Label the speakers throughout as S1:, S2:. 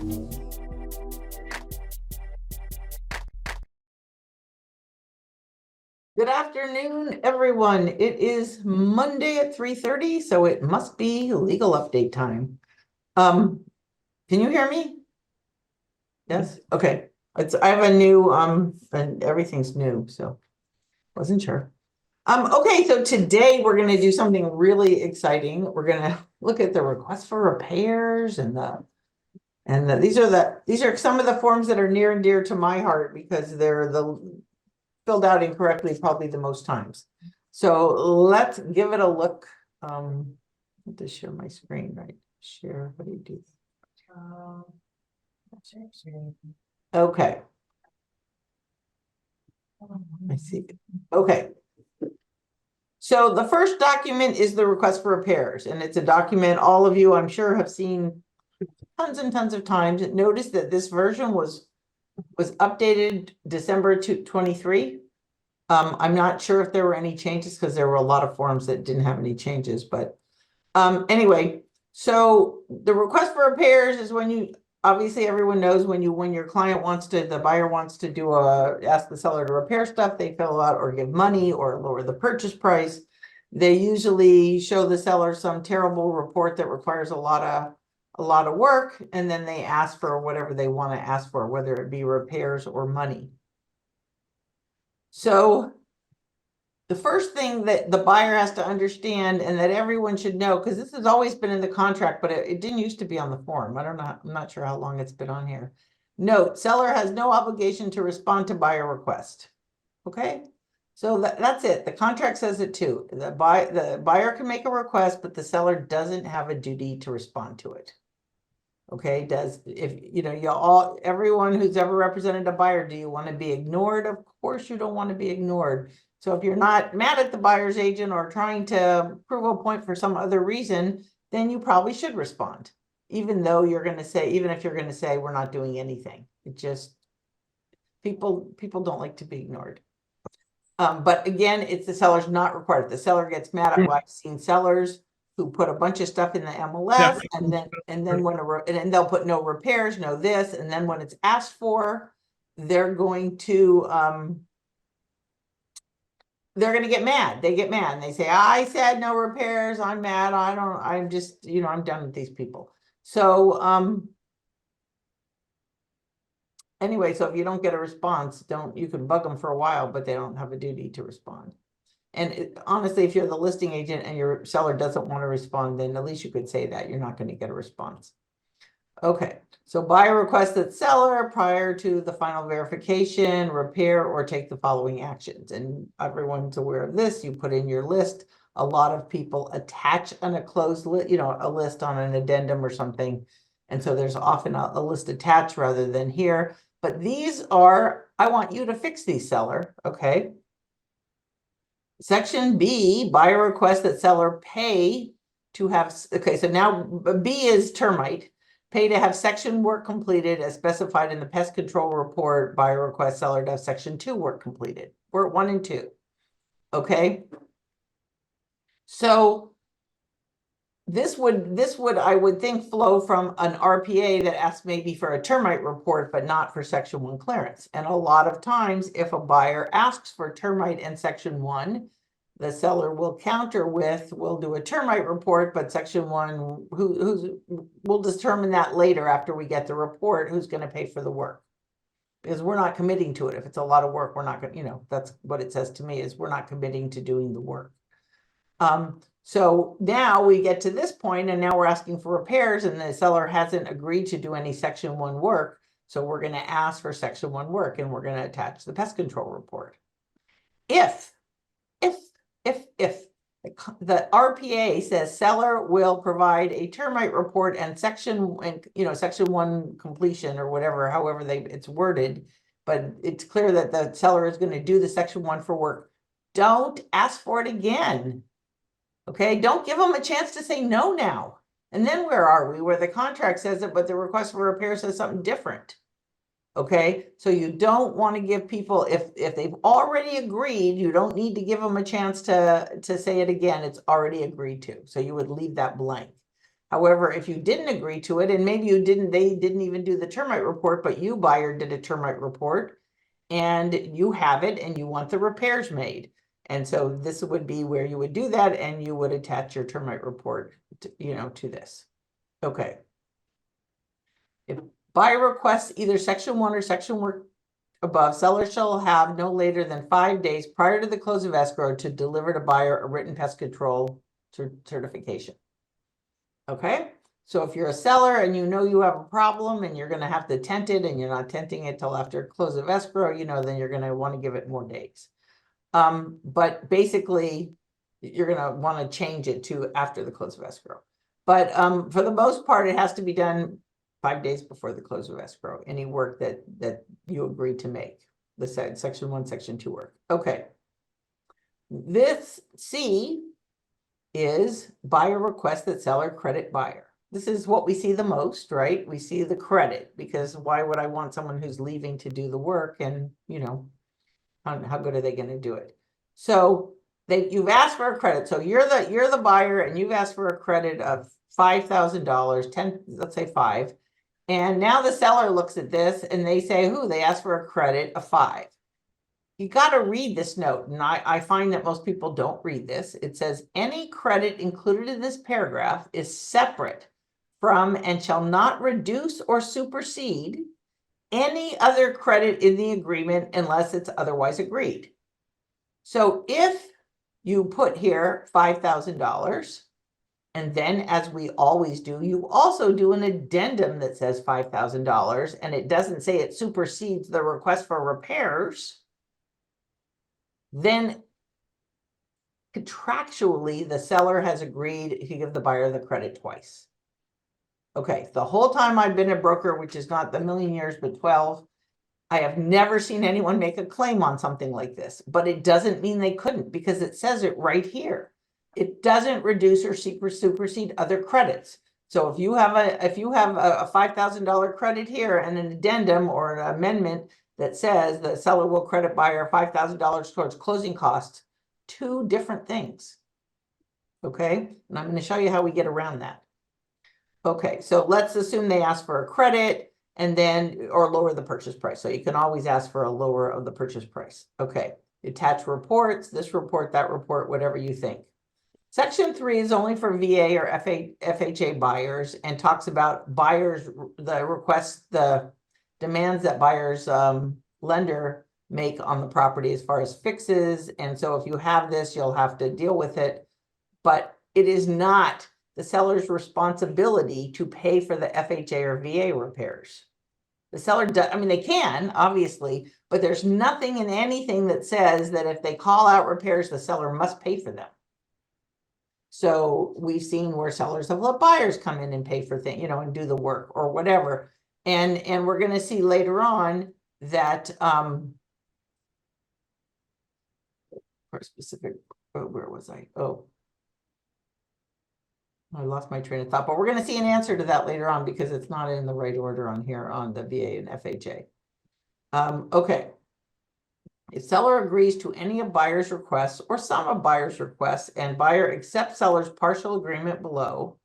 S1: Good afternoon, everyone. It is Monday at 3:30, so it must be legal update time. Can you hear me? Yes? Okay. I have a new, and everything's new, so wasn't sure. Okay, so today we're gonna do something really exciting. We're gonna look at the request for repairs and these are some of the forms that are near and dear to my heart because they're filled out incorrectly probably the most times. So let's give it a look. I have to share my screen, right? Share, what do you do? Okay. I see. Okay. So the first document is the request for repairs, and it's a document all of you, I'm sure, have seen tons and tons of times. Notice that this version was updated December 23. I'm not sure if there were any changes because there were a lot of forms that didn't have any changes, but anyway, so the request for repairs is when you, obviously everyone knows when your client wants to, the buyer wants to do ask the seller to repair stuff, they fill out or give money or lower the purchase price. They usually show the seller some terrible report that requires a lot of work, and then they ask for whatever they want to ask for, whether it be repairs or money. So the first thing that the buyer has to understand and that everyone should know, because this has always been in the contract, but it didn't used to be on the form. I don't know. I'm not sure how long it's been on here. Note, seller has no obligation to respond to buyer request. Okay. So that's it. The contract says it too. The buyer can make a request, but the seller doesn't have a duty to respond to it. Okay, if you know, everyone who's ever represented a buyer, do you want to be ignored? Of course you don't want to be ignored. So if you're not mad at the buyer's agent or trying to prove a point for some other reason, then you probably should respond. Even though you're going to say, even if you're going to say we're not doing anything. It just, people don't like to be ignored. But again, it's the seller's not required. The seller gets mad at, I've seen sellers who put a bunch of stuff in the MLS and then when they'll put no repairs, no this, and then when it's asked for, they're going to get mad. They get mad and they say, I said no repairs, I'm mad, I'm just, I'm done with these people. So anyway, so if you don't get a response, you can bug them for a while, but they don't have a duty to respond. And honestly, if you're the listing agent and your seller doesn't want to respond, then at least you could say that you're not going to get a response. Okay, so buyer requests that seller prior to the final verification, repair, or take the following actions. And everyone's aware of this. You put in your list. A lot of people attach on a closed list, a list on an addendum or something. And so there's often a list attached rather than here. But these are, I want you to fix these, seller. Okay. Section B, buyer requests that seller pay to have, okay, so now B is termite. Pay to have section work completed as specified in the pest control report. Buyer requests seller to have section 2 work completed. We're at 1 and 2. Okay. So this would, I would think, flow from an RPA that asks maybe for a termite report, but not for section 1 clearance. And a lot of times, if a buyer asks for termite and section 1, the seller will counter with, we'll do a termite report, but section 1, we'll determine that later after we get the report, who's going to pay for the work. Because we're not committing to it. If it's a lot of work, we're not going to, that's what it says to me, is we're not committing to doing the work. So now we get to this point and now we're asking for repairs and the seller hasn't agreed to do any section 1 work. So we're going to ask for section 1 work and we're going to attach the pest control report. If the RPA says seller will provide a termite report and section 1 completion or whatever, however it's worded, but it's clear that the seller is going to do the section 1 for work, don't ask for it again. Okay, don't give them a chance to say no now. And then where are we? Where the contract says it, but the request for repair says something different. Okay, so you don't want to give people, if they've already agreed, you don't need to give them a chance to say it again. It's already agreed to. So you would leave that blank. However, if you didn't agree to it, and maybe they didn't even do the termite report, but you, buyer, did a termite report and you have it and you want the repairs made. And so this would be where you would do that, and you would attach your termite report to this. Okay. If buyer requests either section 1 or section 1 above, seller shall have no later than 5 days prior to the close of escrow to deliver to buyer a written pest control certification. Okay, so if you're a seller and you know you have a problem and you're going to have to tent it, and you're not tenting it till after close of escrow, then you're going to want to give it more days. But basically, you're going to want to change it to after the close of escrow. But for the most part, it has to be done 5 days before the close of escrow, any work that you agree to make, the section 1, section 2 work. Okay. This C is buyer request that seller credit buyer. This is what we see the most, right? We see the credit, because why would I want someone who's leaving to do the work, and how good are they going to do it? So you've asked for a credit. So you're the buyer and you've asked for a credit of $5,000, 10, let's say 5. And now the seller looks at this and they say, they asked for a credit of 5. You got to read this note. And I find that most people don't read this. It says, any credit included in this paragraph is separate from and shall not reduce or supersede any other credit in the agreement unless it's otherwise agreed. So if you put here $5,000, and then, as we always do, you also do an addendum that says $5,000, and it doesn't say it supersedes the request for repairs, then contractually, the seller has agreed to give the buyer the credit twice. Okay, the whole time I've been a broker, which is not the million years, but 12, I have never seen anyone make a claim on something like this, but it doesn't mean they couldn't, because it says it right here. It doesn't reduce or supersede other credits. So if you have a $5,000 credit here and an addendum or an amendment that says the seller will credit buyer $5,000 towards closing costs, 2 different things. Okay, and I'm going to show you how we get around that. Okay, so let's assume they ask for a credit and then, or lower the purchase price. So you can always ask for a lower of the purchase price. Okay, attach reports, this report, that report, whatever you think. Section 3 is only for VA or FHA buyers, and talks about buyers, the requests, the demands that buyers lender make on the property as far as fixes. And so if you have this, you'll have to deal with it. But it is not the seller's responsibility to pay for the FHA or VA repairs. The seller does, they can, obviously, but there's nothing in anything that says that if they call out repairs, the seller must pay for them. So we've seen where sellers have let buyers come in and pay for things, and do the work or whatever. And we're going to see later on that for specific, where was I? I lost my train of thought, but we're going to see an answer to that later on, because it's not in the right order on here on the VA and FHA. Okay. If seller agrees to any of buyer's requests or some of buyer's requests, and buyer accepts seller's partial agreement below,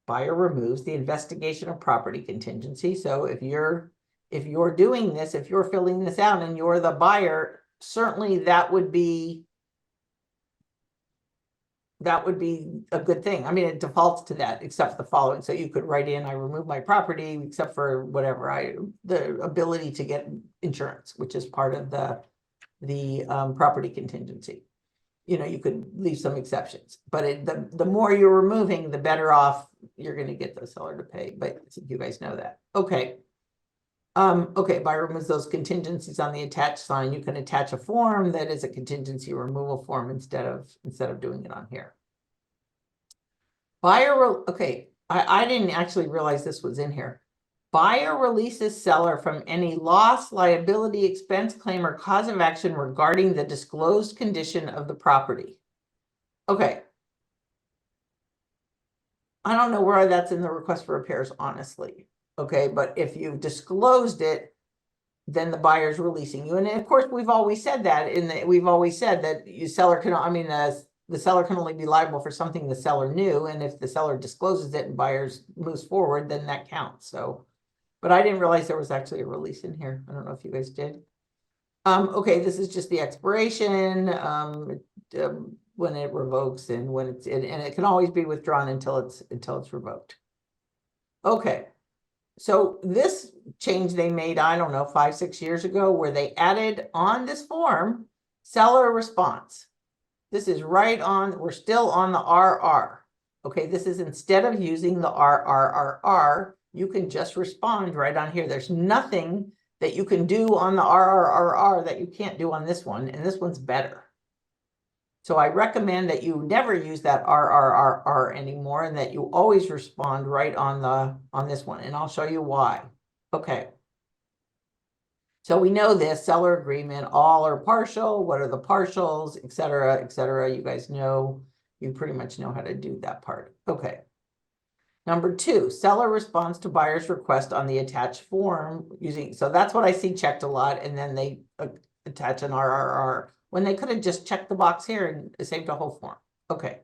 S1: buyer removes the investigation of property contingency. So if you're doing this, if you're filling this out and you're the buyer, certainly that would be a good thing. It defaults to that, except the following. So you could write in, I remove my property, except for whatever, the ability to get insurance, which is part of the property contingency. You could leave some exceptions, but the more you're removing, the better off you're going to get the seller to pay. But you guys know that. Okay. Okay, buyer removes those contingencies on the attached sign. You can attach a form that is a contingency removal form instead of doing it on here. Okay, I didn't actually realize this was in here. Buyer releases seller from any loss, liability, expense, claim, or cause of action regarding the disclosed condition of the property. Okay. I don't know where that's in the request for repairs, honestly. Okay, but if you've disclosed it, then the buyer's releasing you. And of course, we've always said that you seller can, the seller can only be liable for something the seller knew, and if the seller discloses it and buyers moves forward, then that counts. So, but I didn't realize there was actually a release in here. I don't know if you guys did. Okay, this is just the expiration, when it revokes and when it's and it can always be withdrawn until it's revoked. Okay. So this change they made, I don't know, 5-6 years ago, where they added on this form, seller response. This is right on, we're still on the RR. Okay, this is instead of using the RRRR, you can just respond right on here. There's nothing that you can do on the RRRR that you can't do on this one, and this one's better. So I recommend that you never use that RRRR anymore, and that you always respond right on this one, and I'll show you why. Okay. So we know this seller agreement, all or partial, what are the partials, et cetera, et cetera. You guys know, you pretty much know how to do that part. Okay. Number 2, seller responds to buyer's request on the attached form using, so that's what I see checked a lot, and then they attach an RRR when they could have just checked the box here and saved a whole form. Okay.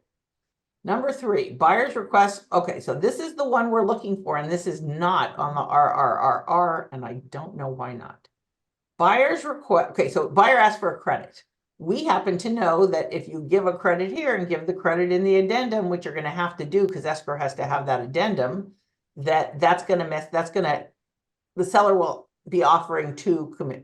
S1: Number 3, buyer's request. Okay, so this is the one we're looking for, and this is not on the RRRR, and I don't know why not. Buyer's request. Okay, so buyer asks for a credit. We happen to know that if you give a credit here and give the credit in the addendum, which you're going to have to do because escrow has to have that addendum, that's going to mess. The seller will be offering two fees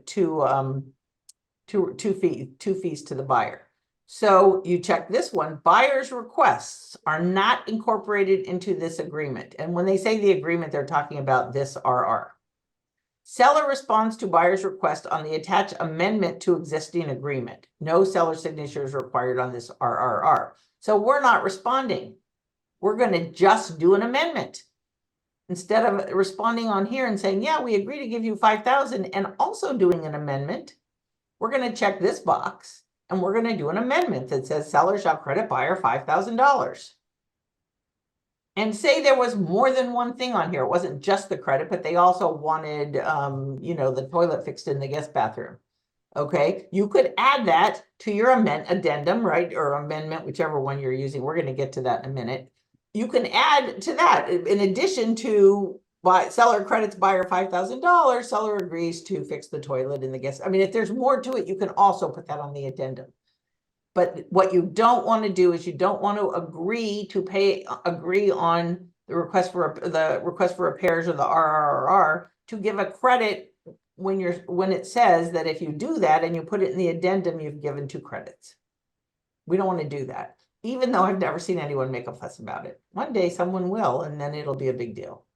S1: to the buyer. So you check this one. Buyer's requests are not incorporated into this agreement. And when they say the agreement, they're talking about this RR. Seller responds to buyer's request on the attached amendment to existing agreement. No seller signature is required on this RRR. So we're not responding. We're going to just do an amendment. Instead of responding on here and saying, yeah, we agree to give you $5,000 and also doing an amendment, we're going to check this box and we're going to do an amendment that says seller shall credit buyer $5,000. And say there was more than one thing on here. It wasn't just the credit, but they also wanted, the toilet fixed in the guest bathroom. Okay, you could add that to your addendum, right? Or amendment, whichever one you're using. We're going to get to that in a minute. You can add to that in addition to seller credits buyer $5,000, seller agrees to fix the toilet in the guest. I mean, if there's more to it, you can also put that on the addendum. But what you don't want to do is you don't want to agree on the request for repairs or the RRRR to give a credit when it says that if you do that and you put it in the addendum, you've given 2 credits. We don't want to do that, even though I've never seen anyone make a fuss about it. One day someone will, and then it'll be a big deal.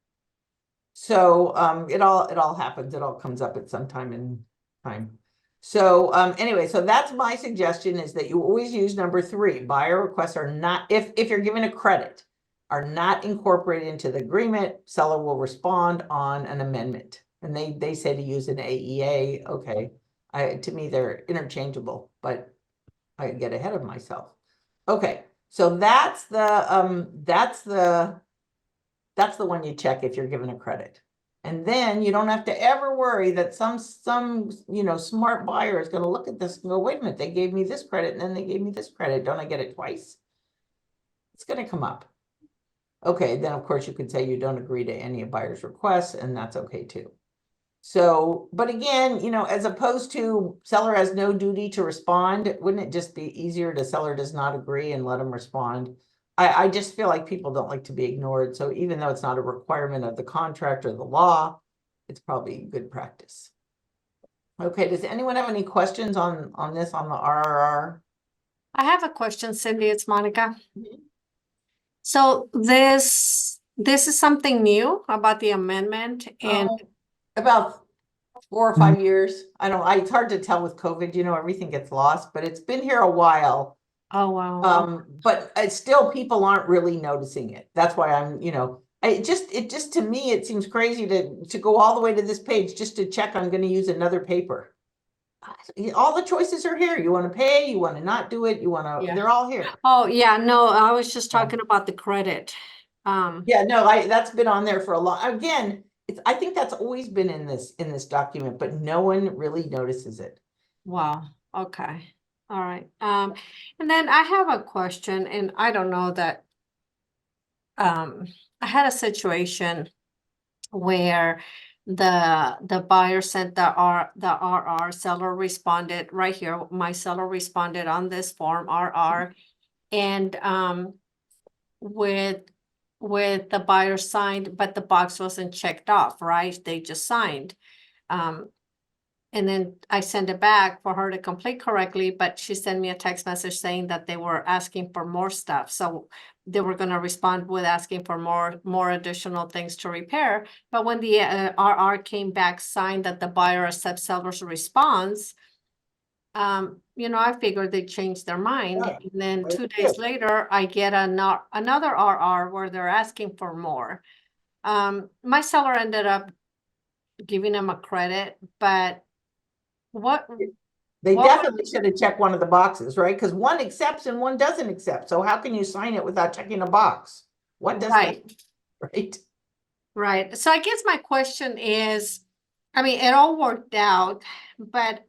S1: So it all happens. It all comes up at some time in time. So anyway, so that's my suggestion, is that you always use number 3. Buyer requests are not, if you're given a credit, are not incorporated into the agreement. Seller will respond on an amendment. And they say to use an AEA. Okay. To me, they're interchangeable, but I get ahead of myself. Okay. So that's the one you check if you're given a credit. And then you don't have to ever worry that some smart buyer is going to look at this and go, wait a minute, they gave me this credit and then they gave me this credit. Don't I get it twice? It's going to come up. Okay, then of course you could say you don't agree to any of buyer's requests, and that's okay too. So, but again, as opposed to seller has no duty to respond, wouldn't it just be easier to seller does not agree and let them respond? I just feel like people don't like to be ignored. So even though it's not a requirement of the contract or the law, it's probably good practice. Okay, does anyone have any questions on this, on the RRR?
S2: I have a question, Cindy. It's Monica. Mm-hmm. So this is something new about the amendment, and
S1: about 4 or 5 years. It's hard to tell with COVID, everything gets lost, but it's been here a while.
S2: Oh, wow.
S1: But still people aren't really noticing it. That's why I'm, it just to me, it seems crazy to go all the way to this page just to check I'm going to use another paper. All the choices are here. You want to pay, you want to not do it, they're all here.
S2: Oh, yeah, no, I was just talking about the credit.
S1: Yeah, no, that's been on there for a long, again, I think that's always been in this document, but no one really notices it.
S2: Wow. Okay. All right. And then I have a question, and I don't know that. I had a situation where the buyer sent the RR, seller responded right here. My seller responded on this form RR, and with the buyer signed, but the box wasn't checked off, right? They just signed. And then I sent it back for her to complete correctly, but she sent me a text message saying that they were asking for more stuff. So they were gonna respond with asking for more additional things to repair. But when the RR came back signed that the buyer accepts seller's response, I figured they changed their mind.
S1: Yeah,
S2: And then
S1: that's
S2: 2 days
S1: good.
S2: later, I get another RR where they're asking for more. My seller ended up giving them a credit, but what
S1: They
S2: what would
S1: definitely should have checked one of the boxes, right? Because one accepts and one doesn't accept. So how can you sign it without checking a box? What does that,
S2: Right,
S1: right?
S2: right. So I guess my question is, I mean, it all worked out, but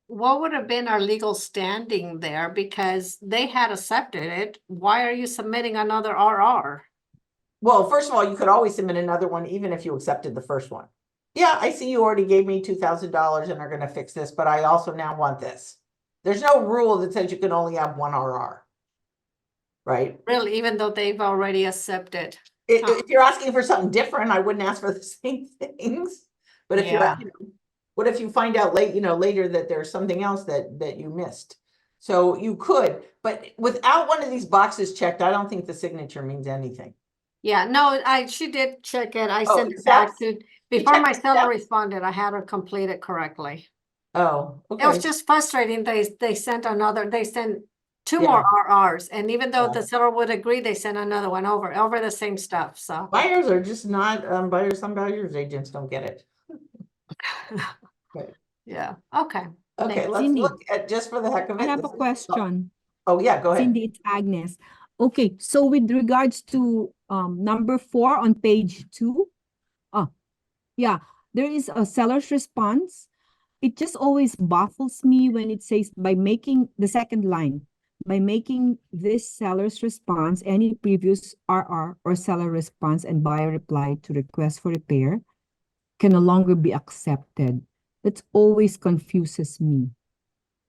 S2: what would have been our legal standing there? Because they had accepted it. Why are you submitting another RR?
S1: Well, first of all, you could always submit another one, even if you accepted the first one. Yeah, I see you already gave me $2,000 and are gonna fix this, but I also now want this. There's no rule that says you can only have one RR. Right?
S2: Really, even though they've already accepted. Huh.
S1: If you're asking for something different, I wouldn't ask for the same things. But if
S2: Yeah.
S1: what if you find out later that there's something else that you missed? So you could, but without one of these boxes checked, I don't think the signature means anything.
S2: Yeah, no, she did check it. I
S1: Oh,
S2: sent it back
S1: accepts?
S2: before
S1: checked
S2: my seller
S1: accepts?
S2: responded, I had her complete it correctly.
S1: Oh,
S2: It was
S1: okay.
S2: just frustrating. They sent two
S1: Yeah.
S2: more RRs, and even though
S1: Yeah.
S2: the seller would agree, they sent another one over the same stuff, so.
S1: Buyers are just not buyers. Some buyers agents don't get it. Okay.
S2: Yeah, okay.
S1: Okay,
S2: Thanks.
S1: let's
S3: Cindy,
S1: look at just for the heck of
S3: I
S1: it.
S3: have a
S1: This is-
S3: question.
S1: Oh, yeah, go ahead.
S3: Cindy, it's Agnes. Okay, so with regards to number 4 on page 2, yeah, there is a seller's response. It just always baffles me when it says by making the second line, by making this seller's response, any previous RR or seller response and buyer reply to request for repair can no longer be accepted. That always confuses me.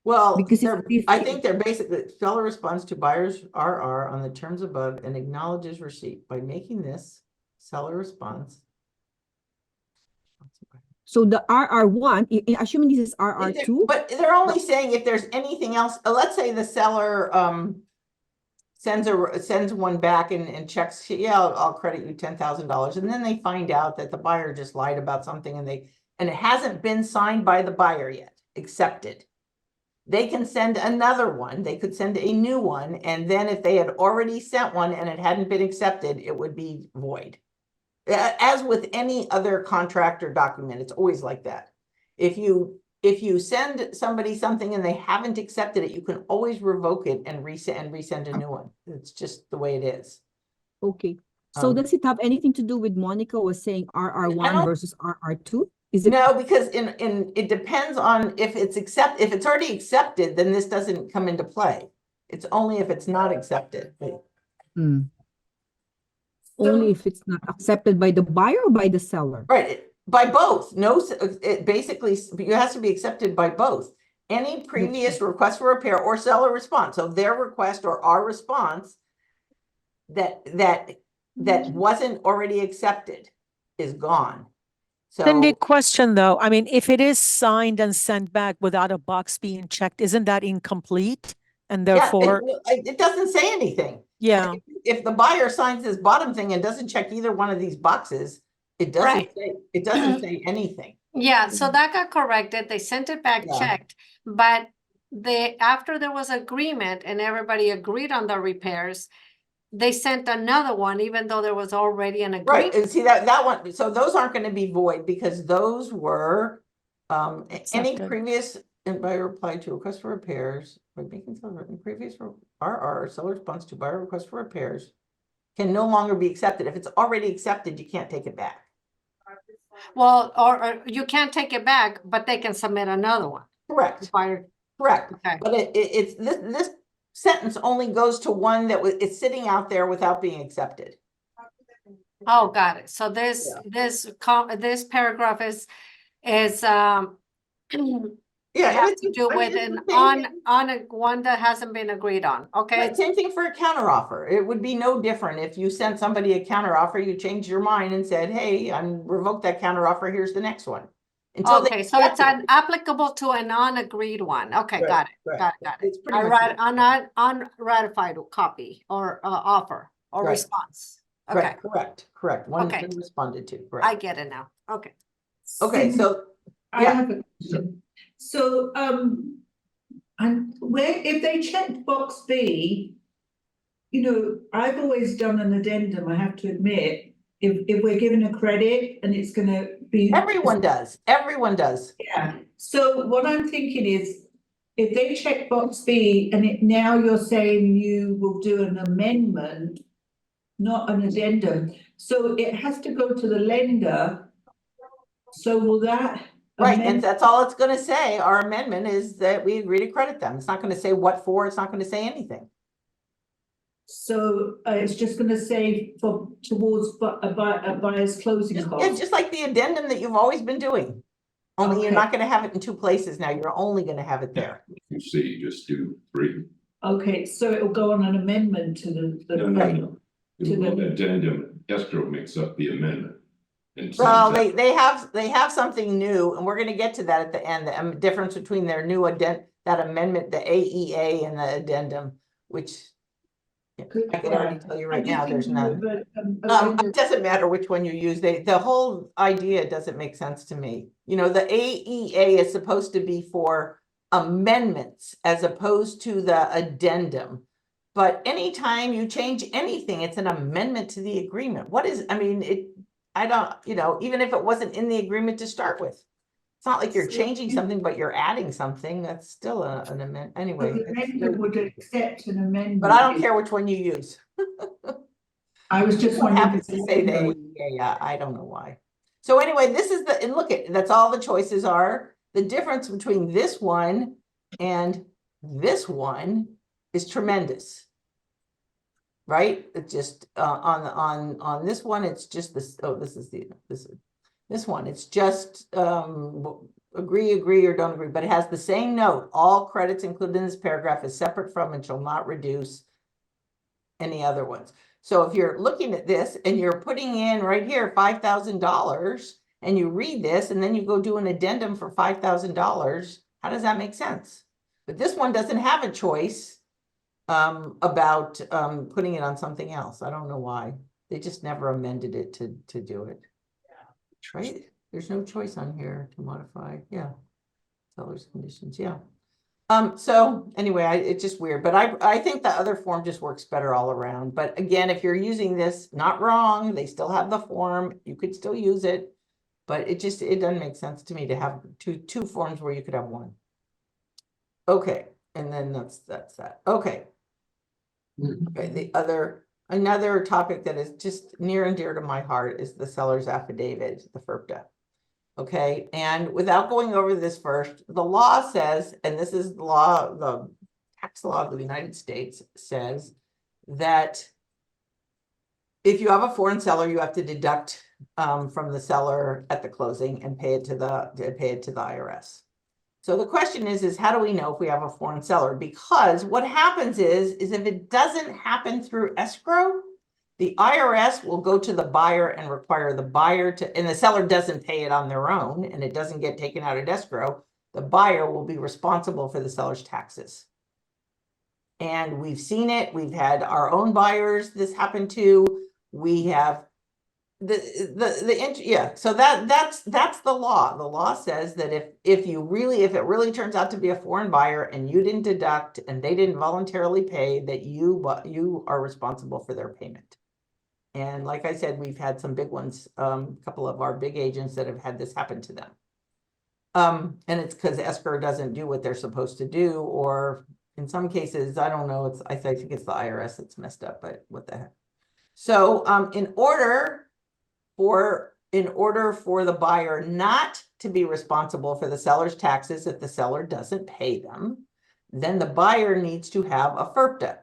S1: Well,
S3: Because
S1: I think they're basically, seller responds to buyer's RR on the terms above and acknowledges receipt by making this seller response.
S3: so the RR1, assuming this is RR2,
S1: But they're only saying if there's anything else, let's say the seller sends one back and checks, yeah, I'll credit you $10,000. And then they find out that the buyer just lied about something and it hasn't been signed by the buyer yet, accepted. They can send another one. They could send a new one. And then if they had already sent one and it hadn't been accepted, it would be void. As with any other contract or document, it's always like that. If you send somebody something and they haven't accepted it, you can always revoke it and resend a new one. It's just the way it is.
S3: okay. So does it have anything to do with Monica was saying RR1 versus RR2? Is it?
S1: No, because it depends on if it's already accepted, then this doesn't come into play. It's only if it's not accepted.
S3: Only if it's not accepted by the buyer or by the seller?
S1: Right, by both. No, it basically, it has to be accepted by both. Any previous request for repair or seller response, so their request or our response that wasn't already accepted is gone.
S4: Then the
S1: So,
S4: question though, I mean, if it is signed and sent back without a box being checked, isn't that incomplete? And
S1: yeah,
S4: therefore,
S1: it doesn't say anything.
S4: yeah,
S1: If the buyer signs this bottom thing and doesn't check either one of these boxes, it doesn't say anything.
S2: Yeah, so that got corrected. They sent it back
S1: Yeah.
S2: checked, but after there was agreement and everybody agreed on the repairs, they sent another one, even though there was already an
S1: Right,
S2: agreement.
S1: and see that one, so those aren't gonna be void because those were any
S4: Accepted.
S1: previous and buyer reply to request for repairs by making seller written previous RR seller response to buyer request for repairs can no longer be accepted. If it's already accepted, you can't take it back.
S2: Well, or you can't take it back, but they can submit another one.
S1: Correct.
S2: Buyer,
S1: Correct.
S2: Okay.
S1: But it's this sentence only goes to one that was, it's sitting out there without being accepted.
S2: Oh, got it. So this paragraph is
S1: Yeah,
S2: it has
S1: it's-
S2: to do
S1: I mean,
S2: with
S1: it's
S2: an
S1: the same thing.
S2: on a one that hasn't been agreed on. Okay.
S1: Right, same thing for a counteroffer. It would be no different if you sent somebody a counteroffer, you changed your mind and said, hey, I'm revoked that counteroffer, here's the next one. Until they
S2: Okay, so it's
S1: accept it.
S2: applicable to a non-agreed one. Okay,
S1: Right,
S2: got it,
S1: right.
S2: got it, got it.
S1: It's pretty
S2: I
S1: much
S2: read
S1: it.
S2: unratified copy or offer or
S1: Right.
S2: response. Okay,
S1: Right, correct. One that's
S2: Okay.
S1: been responded to,
S2: I
S1: correct.
S2: get it now. Okay.
S1: Okay, so,
S5: I
S1: yeah.
S5: have a question. So, and where, if they checked box B, you know, I've always done an addendum, I have to admit, if we're given a credit and it's gonna be.
S1: Everyone does,
S5: Yeah, so what I'm thinking is, if they check box B and now you're saying you will do an amendment, not an addendum, so it has to go to the lender. So will that?
S1: Right, and
S5: amend-
S1: that's all it's gonna say. Our amendment is that we agree to credit them. It's not gonna say what for, it's not gonna say anything.
S5: So it's just gonna say towards a buyer's closing
S1: Yeah,
S5: cost.
S1: just like the addendum that you've always been doing. Only you're
S5: Okay.
S1: not gonna have it in two places now. You're only gonna have it there.
S6: You see, just do 3.
S5: Okay, so it will go on an amendment to the.
S6: No,
S1: Right.
S6: no. The addendum, escrow makes up the amendment. And
S1: Well,
S6: sends out.
S1: they have something new, and we're gonna get to that at the end, the difference between their new that amendment, the AEA and the addendum, which I can already tell you right now, there's none. It doesn't matter which one you use. The whole idea doesn't make sense to me. You know, the AEA is supposed to be for amendments as opposed to the addendum. But anytime you change anything, it's an amendment to the agreement. What is, I mean, I don't, you know, even if it wasn't in the agreement to start with. It's not like you're changing something, but you're adding something. That's still an amendment. Anyway.
S5: The lender would accept an amendment.
S1: But I don't care which one you use.
S5: I was just
S1: What
S5: wondering.
S1: happens to say the AEA? I don't know why. So anyway, this is and look at, that's all the choices are. The difference between this one and this one is tremendous. Right? It's just on this one, it's just this, oh, this one, it's just agree or don't agree, but it has the same note. All credits included in this paragraph is separate from and shall not reduce any other ones. So if you're looking at this and you're putting in right here $5,000 and you read this and then you go do an addendum for $5,000, how does that make sense? But this one doesn't have a choice about putting it on something else. I don't know why. They just never amended it to do it. Right? There's no choice on here to modify. Yeah. Seller's conditions. Yeah. So anyway, it's just weird, but I think the other form just works better all around. But again, if you're using this, not wrong, they still have the form, you could still use it, but it doesn't make sense to me to have two forms where you could have one. Okay, and then that's that. Okay. Okay, another topic that is just near and dear to my heart is the seller's affidavit, the FIRPTA. Okay, and without going over this first, the law says, and this is the law, the tax law of the United States says that if you have a foreign seller, you have to deduct from the seller at the closing and pay it to the IRS. So the question is how do we know if we have a foreign seller? Because what happens is if it doesn't happen through escrow, the IRS will go to the buyer and require the buyer to, and the seller doesn't pay it on their own and it doesn't get taken out of escrow, the buyer will be responsible for the seller's taxes. And we've seen it. We've had our own buyers this happen to. We have so that's the law. The law says that if it really turns out to be a foreign buyer and you didn't deduct and they didn't voluntarily pay, that you are responsible for their payment. And like I said, we've had some big ones, a couple of our big agents that have had this happen to them. And it's because escrow doesn't do what they're supposed to do, or in some cases, I don't know, I think it's the IRS that's messed up, but what the heck. So in order for in order for the buyer not to be responsible for the seller's taxes if the seller doesn't pay them, then the buyer needs to have a FIRPTA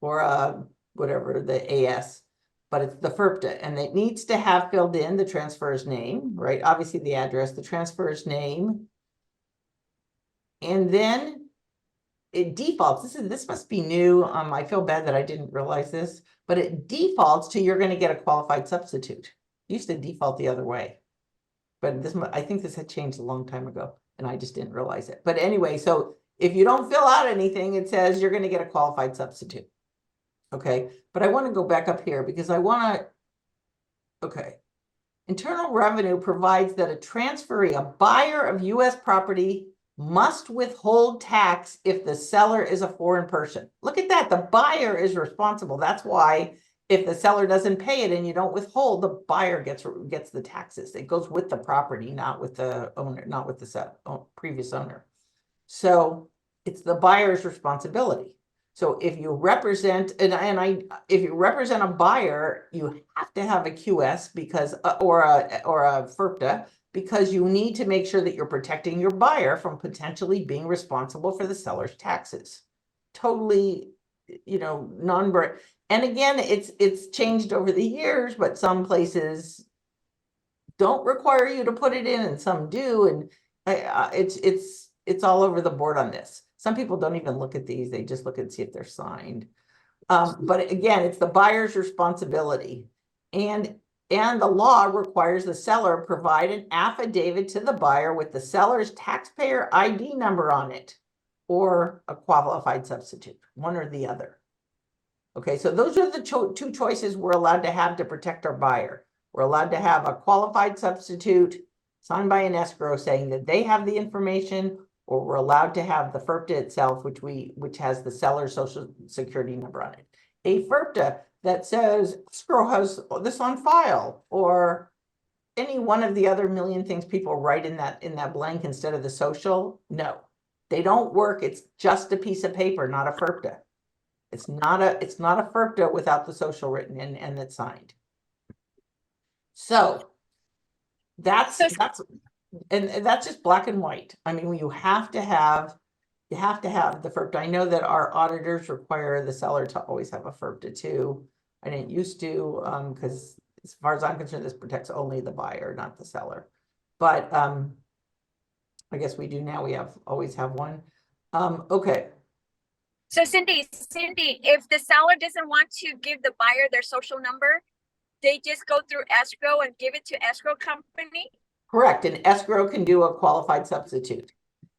S1: or a whatever, the AS, but it's the FIRPTA, and it needs to have filled in the transfer's name, right? Obviously the address, the transfer's name. And then it defaults, this must be new. I feel bad that I didn't realize this, but it defaults to you're gonna get a qualified substitute. It used to default the other way. But I think this had changed a long time ago and I just didn't realize it. But anyway, so if you don't fill out anything, it says you're gonna get a qualified substitute. Okay, but I want to go back up here because I want to, okay. Internal Revenue provides that a transferee, a buyer of US property, must withhold tax if the seller is a foreign person. Look at that, the buyer is responsible. That's why if the seller doesn't pay it and you don't withhold, the buyer gets the taxes. It goes with the property, not with the owner, not with the previous owner. So it's the buyer's responsibility. So if you represent, if you represent a buyer, you have to have a QS because, or a FIRPTA, because you need to make sure that you're protecting your buyer from potentially being responsible for the seller's taxes. Totally, non-break. And again, it's changed over the years, but some places don't require you to put it in and some do. And it's all over the board on this. Some people don't even look at these. They just look and see if they're signed. But again, it's the buyer's responsibility. And the law requires the seller provide an affidavit to the buyer with the seller's taxpayer ID number on it or a qualified substitute, one or the other. Okay, so those are the two choices we're allowed to have to protect our buyer. We're allowed to have a qualified substitute signed by an escrow saying that they have the information, or we're allowed to have the FIRPTA itself, which has the seller's social security number on it. A FIRPTA that says escrow has this on file, or any one of the other million things people write in that blank instead of the social. No, they don't work. It's just a piece of paper, not a FIRPTA. It's not a FIRPTA without the social written in and it's signed. So that's just black and white. I mean, you have to have the FIRPTA. I know that our auditors require the seller to always have a FIRPTA too. I didn't used to, because as far as I'm concerned, this protects only the buyer, not the seller. But I guess we do now. We always have one. Okay.
S7: So Cindy, if the seller doesn't want to give the buyer their social number, they just go through escrow and give it to escrow company?
S1: Correct. And escrow can do a qualified substitute.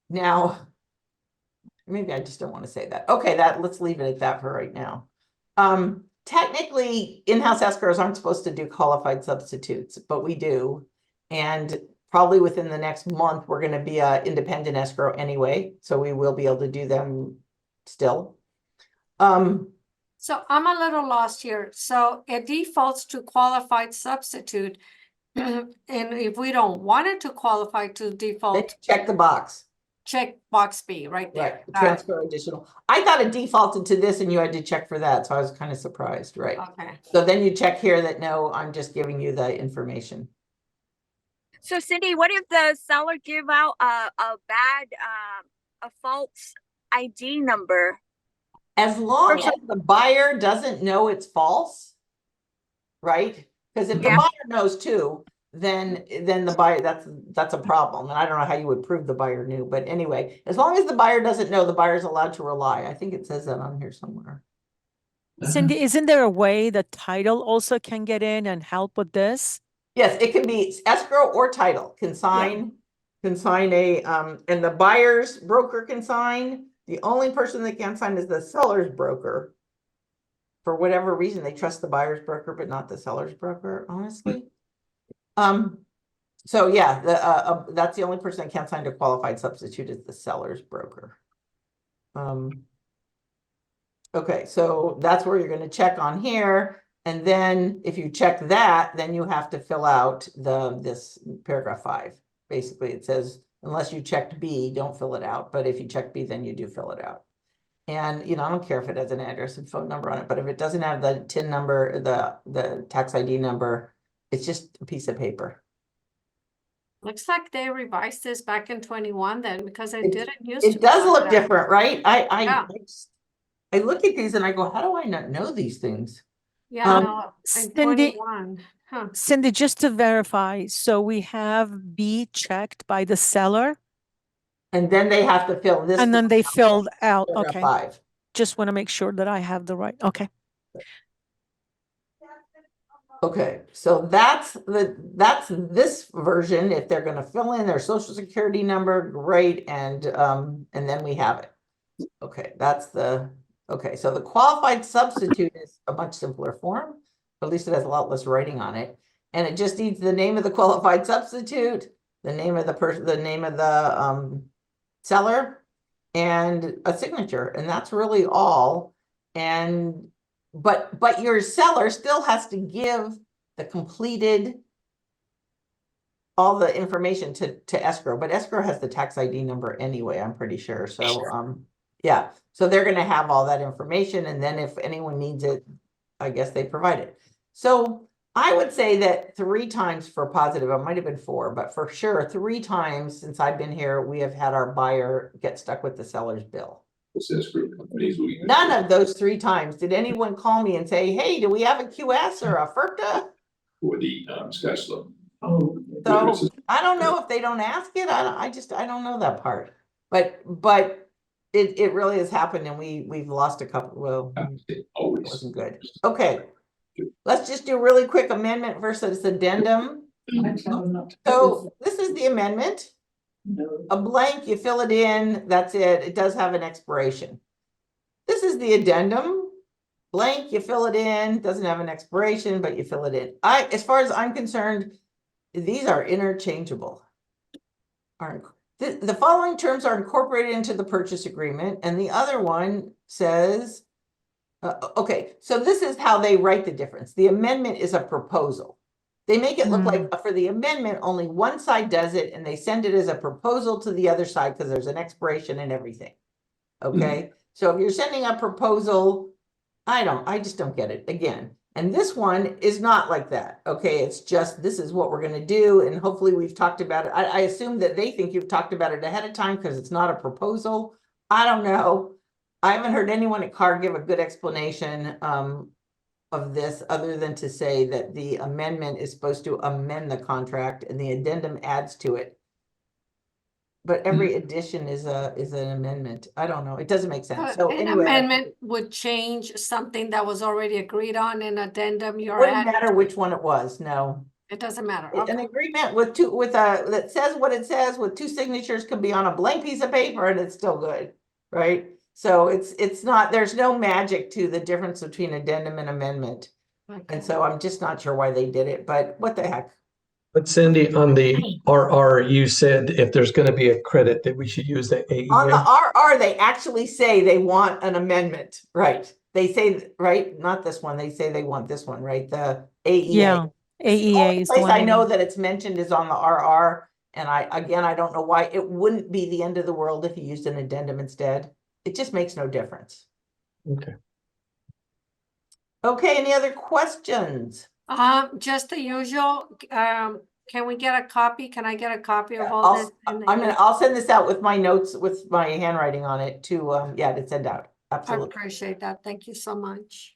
S1: Now, maybe I just don't want to say that. Okay, let's leave it at that for right now. Technically, in-house escrows aren't supposed to do qualified substitutes, but we do. And probably within the next month, we're going to be an independent escrow anyway. So we will be able to do them still.
S2: So I'm a little lost here. So it defaults to qualified substitute. And if we don't want it to qualify to default,
S1: check the box.
S2: check box B right there.
S1: Right, transfer additional. I thought it defaulted to this and you had to check for that. So I was kind of surprised, right?
S2: Okay.
S1: So then you check here that no, I'm just giving you the information.
S7: So Cindy, what if the seller give out a false ID number?
S1: As long as the buyer doesn't know it's false, right? Because if the buyer knows too, then the buyer, that's a problem. And I don't know how you would prove the buyer knew, but anyway, as long as the buyer doesn't know, the buyer's allowed to rely. I think it says that on here somewhere.
S4: Cindy, isn't there a way the title also can get in and help with this?
S1: Yes, it can be escrow or title can sign a and the buyer's broker can sign. The only person that can't sign is the seller's broker. For whatever reason, they trust the buyer's broker, but not the seller's broker, honestly. So yeah, that's the only person that can't sign a qualified substitute is the seller's broker. Okay, so that's where you're going to check on here. And then if you check that, then you have to fill out this paragraph 5. Basically, it says, unless you checked B, don't fill it out. But if you check B, then you do fill it out. And, I don't care if it has an address and phone number on it, but if it doesn't have the TIN number, the tax ID number, It's just a piece of paper.
S2: Looks like they revised this back in 21 then, because it
S1: It-
S2: didn't used to.
S1: It does
S2: be like
S1: look
S2: that.
S1: different, right?
S2: Yeah.
S1: I look at these and I go, how do I not know these things?
S2: Yeah,
S1: Um,
S2: no, in
S4: Cindy-
S2: 21, huh?
S4: Cindy, just to verify, so we have B checked by the seller
S1: And then they have to fill this.
S4: and then they filled out,
S1: paragraph
S4: okay.
S1: 5.
S4: Just want to make sure that I have the right, okay.
S1: Okay, so that's this version. If they're gonna fill in their social security number, great, and then we have it. Okay, okay, so the qualified substitute is a much simpler form, at least it has a lot less writing on it. And it just needs the name of the qualified substitute, the name of the person, the name of the seller, and a signature, and that's really all. And but your seller still has to give the completed all the information to escrow, but escrow has the tax ID number anyway, I'm pretty sure. So yeah, so they're gonna have all that information, and then if anyone needs it, I guess they provide it. So I would say that 3 times for positive, it might have been 4, but for sure 3 times since I've been here, we have had our buyer get stuck with the seller's bill.
S6: This escrow companies will.
S1: None of those 3 times did anyone call me and say, hey, do we have a QS or a FIRPTA?
S6: For the sketch look.
S5: Oh,
S1: So I don't know if they don't ask it. I don't know that part. But it really has happened, and we've lost a couple. Well, it
S6: Always.
S1: wasn't good. Okay. Let's just do really quick amendment versus addendum.
S5: I tell them not to.
S1: So this is the amendment.
S5: No.
S1: A blank, you fill it in, that's it. It does have an expiration. This is the addendum. Blank, you fill it in, doesn't have an expiration, but you fill it in. As far as I'm concerned, these are interchangeable. The following terms are incorporated into the purchase agreement, and the other one says, okay, so this is how they write the difference. The amendment is a proposal. They make it look like for the amendment, only one side does it, and they send it as a proposal to the other side because there's an expiration and everything. Okay, so if you're sending a proposal, I just don't get it again. And this one is not like that. Okay, it's just, this is what we're gonna do, and hopefully we've talked about it. I assume that they think you've talked about it ahead of time because it's not a proposal. I don't know. I haven't heard anyone at CAR give a good explanation of this, other than to say that the amendment is supposed to amend the contract and the addendum adds to it. But every addition is an amendment. I don't know. It doesn't make sense. So
S2: An
S1: anyway,
S2: amendment would change something that was already agreed on in addendum.
S1: it
S2: You're
S1: wouldn't
S2: adding,
S1: matter which one it was. No.
S2: it doesn't matter.
S1: An
S2: Okay.
S1: agreement with that says what it says with 2 signatures can be on a blank piece of paper and it's still good, right? So it's not, there's no magic to the difference between addendum and amendment.
S2: Okay.
S1: And so I'm just not sure why they did it, but what the heck?
S8: But Cindy, on the RR, you said if there's going to be a credit that we should use the
S1: On the
S8: AEA.
S1: RR, they actually say they want an amendment, right? They say, right, not this one, they say they want this one, right? The AEA.
S4: Yeah,
S1: The
S4: AEA
S1: only
S4: is the
S1: place
S4: one.
S1: I
S4: they
S1: know
S4: want.
S1: that it's mentioned is on the RR, and I don't know why. It wouldn't be the end of the world if you used an addendum instead. It just makes no difference.
S8: Okay.
S1: Okay, any other questions?
S2: Just the usual, can we get a copy? Can I get a copy of all this?
S1: I'll send this out with my notes, with my handwriting on it to send out.
S2: I
S1: Absolutely.
S2: appreciate that. Thank you so much.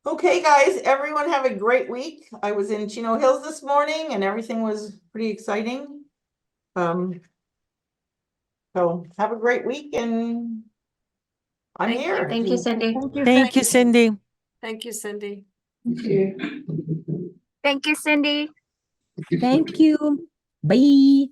S1: Okay, guys, everyone have a great week. I was in Chino Hills this morning and everything was pretty exciting. So have a great week, and I'm
S2: Thank
S1: here.
S7: Thank you, Cindy.
S4: Thank you, Cindy.
S2: Thank you, Cindy.
S5: Thank you.
S7: Thank you, Cindy.
S3: Thank you. Bye.